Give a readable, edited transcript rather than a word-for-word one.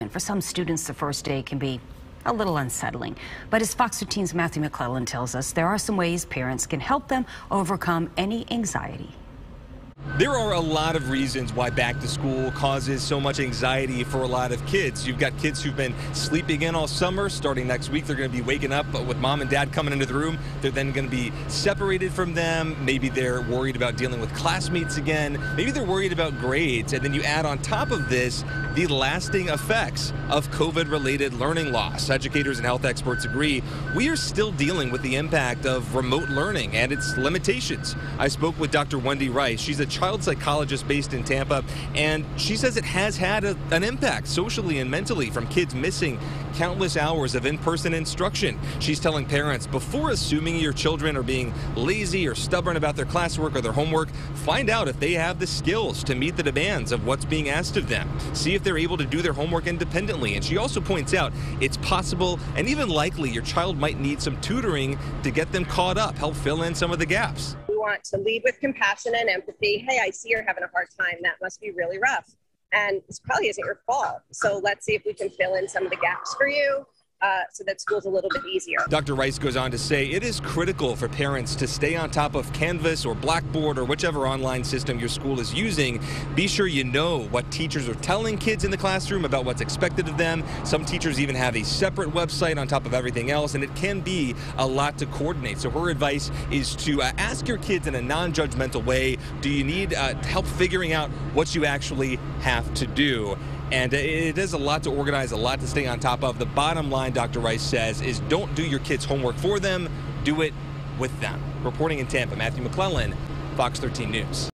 And for some students, the first day can be a little unsettling. But as Fox 13's Matthew McClellan tells us, there are some ways parents can help them overcome any anxiety. There are a lot of reasons why back to school causes so much anxiety for a lot of kids. You've got kids who've been sleeping in all summer. Starting next week, they're going to be waking up with mom and dad coming into the room. They're then going to be separated from them. Maybe they're worried about dealing with classmates again. Maybe they're worried about grades. And then you add on top of this the lasting effects of COVID-related learning loss. Educators and health experts agree we are still dealing with the impact of remote learning and its limitations. I spoke with Dr. Wendy Rice. She's a child psychologist based in Tampa, and she says it has had an impact socially and mentally from kids missing countless hours of in-person instruction. She's telling parents, before assuming your children are being lazy or stubborn about their classwork or their homework, find out if they have the skills to meet the demands of what's being asked of them. See if they're able to do their homework independently. And she also points out it's possible and even likely your child might need some tutoring to get them caught up, help fill in some of the gaps. Want to lead with compassion and empathy. Hey, I see you're having a hard time. That must be really rough. And this probably isn't your fault. So let's see if we can fill in some of the gaps for you so that school's a little bit easier. Dr. Rice goes on to say it is critical for parents to stay on top of Canvas or Blackboard or whichever online system your school is using. Be sure you know what teachers are telling kids in the classroom about what's expected of them. Some teachers even have a separate website on top of everything else, and it can be a lot to coordinate. So her advice is to ask your kids in a non-judgmental way, do you need help figuring out what you actually have to do? And it is a lot to organize, a lot to stay on top of. The bottom line, Dr. Rice says, is don't do your kids' homework for them, do it with them. Reporting in Tampa, Matthew McClellan, Fox 13 News.